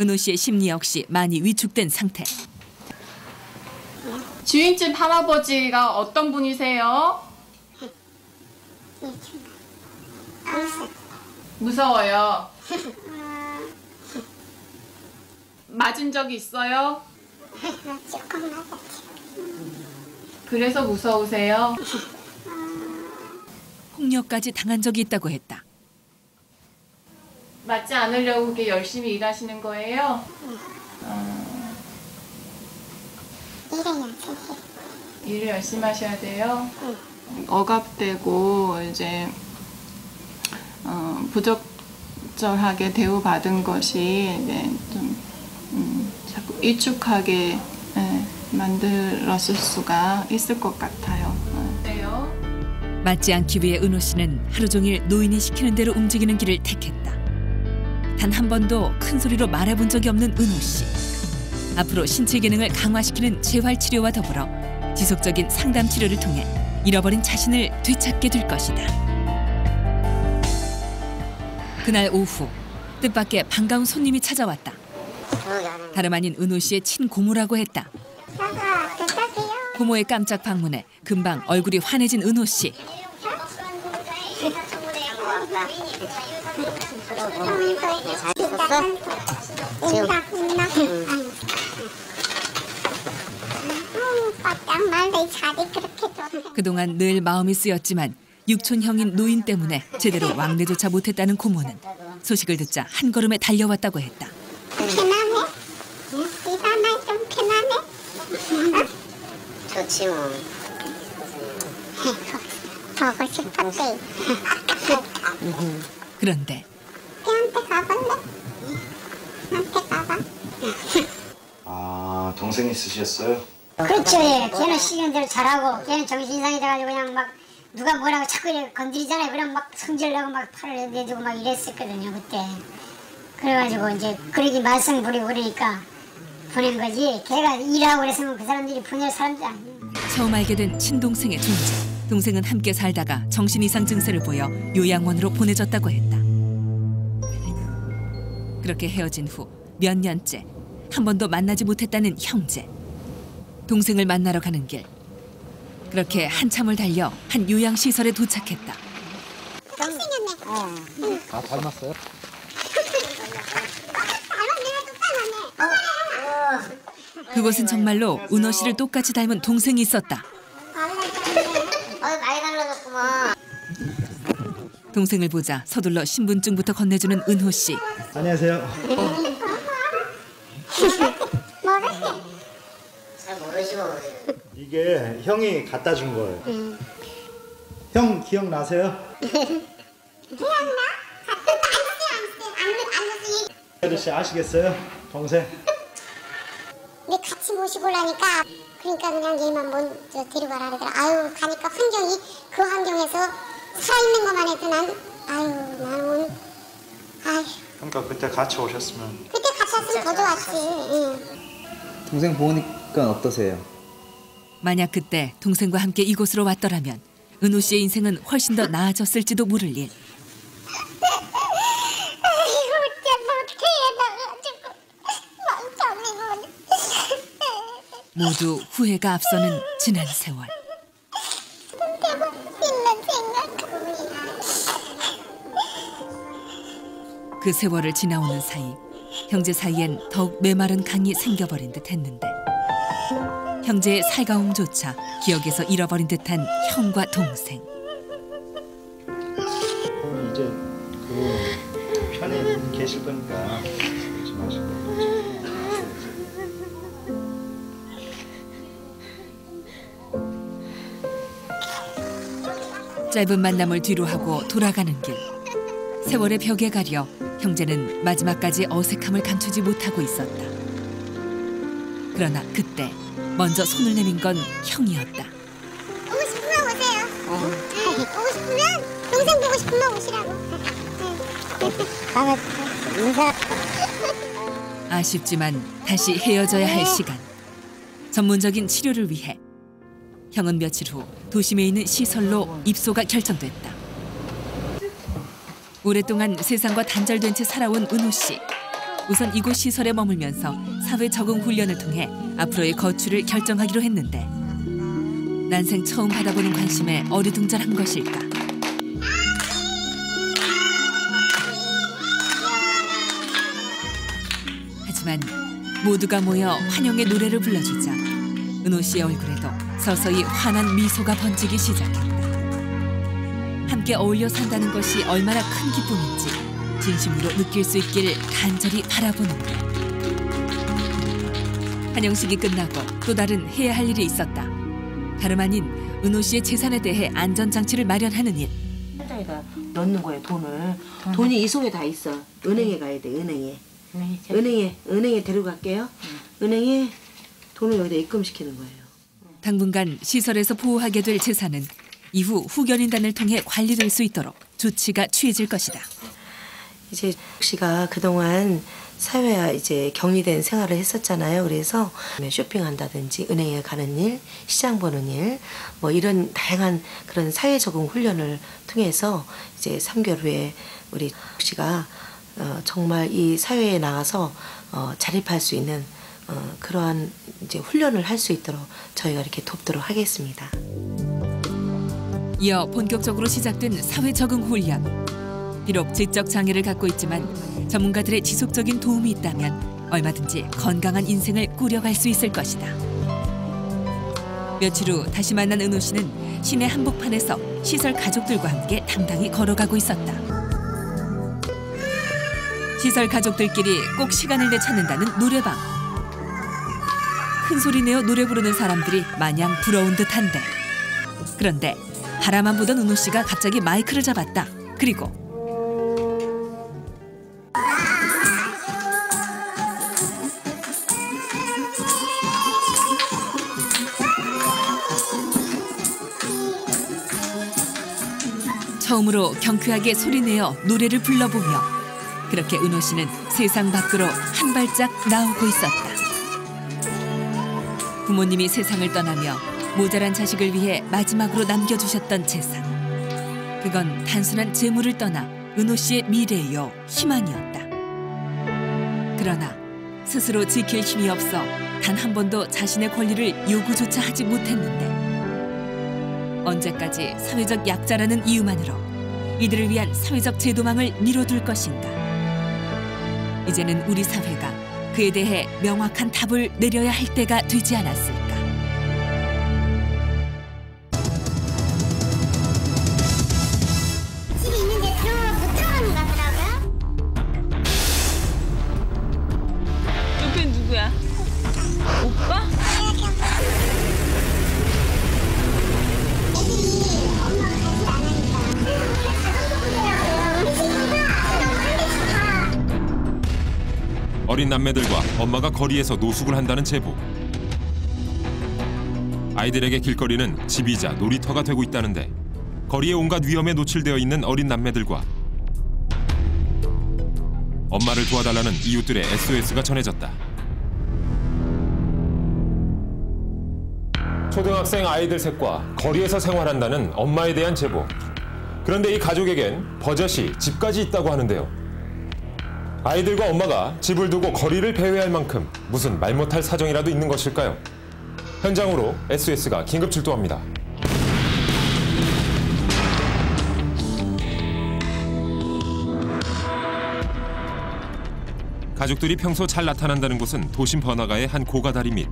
은호 씨의 심리 역시 많이 위축된 상태. 주인집 할아버지가 어떤 분이세요? 무서워요. 맞은 적이 있어요? 조금 맞았지. 그래서 무서우세요? 폭력까지 당한 적이 있다고 했다. 맞지 않으려고 그렇게 열심히 일하시는 거예요? 일을 열심히 하셔야 돼요? 억압되고 이제 부적절하게 대우받은 것이 이제 좀 자꾸 위축하게 만들었을 수가 있을 것 같아요. 맞지 않기 위해 은호 씨는 하루 종일 노인이 시키는 대로 움직이는 길을 택했다. 단 한 번도 큰 소리로 말해본 적이 없는 은호 씨. 앞으로 신체 기능을 강화시키는 재활 치료와 더불어 지속적인 상담 치료를 통해 잃어버린 자신을 되찾게 될 것이다. 그날 오후 뜻밖의 반가운 손님이 찾아왔다. 다름 아닌 은호 씨의 친고모라고 했다. 고모의 깜짝 방문에 금방 얼굴이 환해진 은호 씨. 그동안 늘 마음이 쓰였지만 육촌 형인 노인 때문에 제대로 왕래조차 못했다는 고모는 소식을 듣자 한 걸음에 달려왔다고 했다. 편안해? 네가 말 좀 편안해? 좋지 뭐. 보고 싶었대. 그런데 걔한테 가볼래? 한테 가봐. 아, 동생 있으셨어요? 그렇죠. 예. 걔는 시키는 대로 잘하고 걔는 정신 이상이 돼가지고 그냥 막 누가 뭐라고 자꾸 이렇게 건드리잖아요. 그럼 막 성질내고 막 팔을 내주고 막 이랬었거든요 그때. 그래가지고 이제 그러기 말썽 부리고 그러니까 보낸 거지. 걔가 일하고 그랬으면 그 사람들이 보낼 사람들 아니에요. 처음 알게 된 친동생의 존재. 동생은 함께 살다가 정신 이상 증세를 보여 요양원으로 보내졌다고 했다. 그렇게 헤어진 후 몇 년째 한 번도 만나지 못했다는 형제. 동생을 만나러 가는 길. 그렇게 한참을 달려 한 요양시설에 도착했다. 잘생겼네. 아, 닮았어요? 그곳은 정말로 은호 씨를 똑같이 닮은 동생이 있었다. 많이 달라졌구만. 동생을 보자 서둘러 신분증부터 건네주는 은호 씨. 안녕하세요. 잘 모르시고. 이게 형이 갖다 준 거예요. 형 기억나세요? 기억나? 안 아저씨 아시겠어요? 동생? 우리 같이 모시고 오라니까 그러니까 그냥 얘만 먼저 데려가라 그러더라. 아유 가니까 환경이 그 환경에서 살아있는 것만 해도 나는 아유 그러니까 그때 같이 오셨으면. 그때 같이 왔으면 더 좋았지. 응. 동생 보니까 어떠세요? 만약 그때 동생과 함께 이곳으로 왔더라면 은호 씨의 인생은 훨씬 더 나아졌을지도 모를 일. 아이고 어째 못해 나가지고 멍청이고. 모두 후회가 앞서는 지난 세월. 있는 생각. 그 세월을 지나오는 사이 형제 사이엔 더욱 메마른 강이 생겨버린 듯 했는데 형제의 살가움조차 기억에서 잃어버린 듯한 형과 동생. 이제 그 편히 계실 거니까 그러지 마시고. 짧은 만남을 뒤로하고 돌아가는 길. 세월의 벽에 가려 형제는 마지막까지 어색함을 감추지 못하고 있었다. 그러나 그때 먼저 손을 내민 건 형이었다. 오고 싶으면 오세요. 오고 싶으면 동생 보고 싶으면 오시라고. 다음에 인사. 아쉽지만 다시 헤어져야 할 시간. 전문적인 치료를 위해 형은 며칠 후 도심에 있는 시설로 입소가 결정됐다. 오랫동안 세상과 단절된 채 살아온 은호 씨. 우선 이곳 시설에 머물면서 사회 적응 훈련을 통해 앞으로의 거취를 결정하기로 했는데 난생 처음 받아보는 관심에 어리둥절한 것일까. 하지만 모두가 모여 환영의 노래를 불러주자 은호 씨의 얼굴에도 서서히 환한 미소가 번지기 시작했다. 함께 어울려 산다는 것이 얼마나 큰 기쁨인지 진심으로 느낄 수 있기를 간절히 바라보는데 환영식이 끝나고 또 다른 해야 할 일이 있었다. 다름 아닌 은호 씨의 재산에 대해 안전장치를 마련하는 일. 현장에다 넣는 거예요, 돈을. 돈이 이 속에 다 있어. 은행에 가야 돼, 은행에. 은행에 데리고 갈게요. 은행에 돈을 여기다 입금시키는 거예요. 당분간 시설에서 보호하게 될 재산은 이후 후견인단을 통해 관리될 수 있도록 조치가 취해질 것이다. 이제 씨가 그동안 사회와 이제 격리된 생활을 했었잖아요. 그래서 쇼핑한다든지 은행에 가는 일, 시장 보는 일, 뭐 이런 다양한 그런 사회 적응 훈련을 통해서 이제 3개월 후에 우리 씨가 정말 이 사회에 나가서 자립할 수 있는 그러한 이제 훈련을 할 수 있도록 저희가 이렇게 돕도록 하겠습니다. 이어 본격적으로 시작된 사회 적응 훈련. 비록 지적 장애를 갖고 있지만 전문가들의 지속적인 도움이 있다면 얼마든지 건강한 인생을 꾸려갈 수 있을 것이다. 며칠 후 다시 만난 은호 씨는 시내 한복판에서 시설 가족들과 함께 당당히 걸어가고 있었다. 시설 가족들끼리 꼭 시간을 내 찾는다는 노래방. 큰 소리 내어 노래 부르는 사람들이 마냥 부러운 듯한데. 그런데 바라만 보던 은호 씨가 갑자기 마이크를 잡았다. 그리고 처음으로 경쾌하게 소리내어 노래를 불러보며 그렇게 은호 씨는 세상 밖으로 한 발짝 나오고 있었다. 부모님이 세상을 떠나며 모자란 자식을 위해 마지막으로 남겨주셨던 재산. 그건 단순한 재물을 떠나 은호 씨의 미래요, 희망이었다. 그러나 스스로 지킬 힘이 없어 단 한 번도 자신의 권리를 요구조차 하지 못했는데 언제까지 사회적 약자라는 이유만으로 이들을 위한 사회적 제도망을 미뤄둘 것인가. 이제는 우리 사회가 그에 대해 명확한 답을 내려야 할 때가 되지 않았을까. 집에 있는데 못 들어가는 거 같더라고요. 옆에 누구야? 오빠? 어린 남매들과 엄마가 거리에서 노숙을 한다는 제보. 아이들에게 길거리는 집이자 놀이터가 되고 있다는데 거리에 온갖 위험에 노출되어 있는 어린 남매들과 엄마를 도와달라는 이웃들의 SOS가 전해졌다. 초등학생 아이들 셋과 거리에서 생활한다는 엄마에 대한 제보. 그런데 이 가족에겐 버젓이 집까지 있다고 하는데요. 아이들과 엄마가 집을 두고 거리를 배회할 만큼 무슨 말 못할 사정이라도 있는 것일까요? 현장으로 SOS가 긴급 출동합니다. 가족들이 평소 잘 나타난다는 곳은 도심 번화가의 한 고가다리 밑.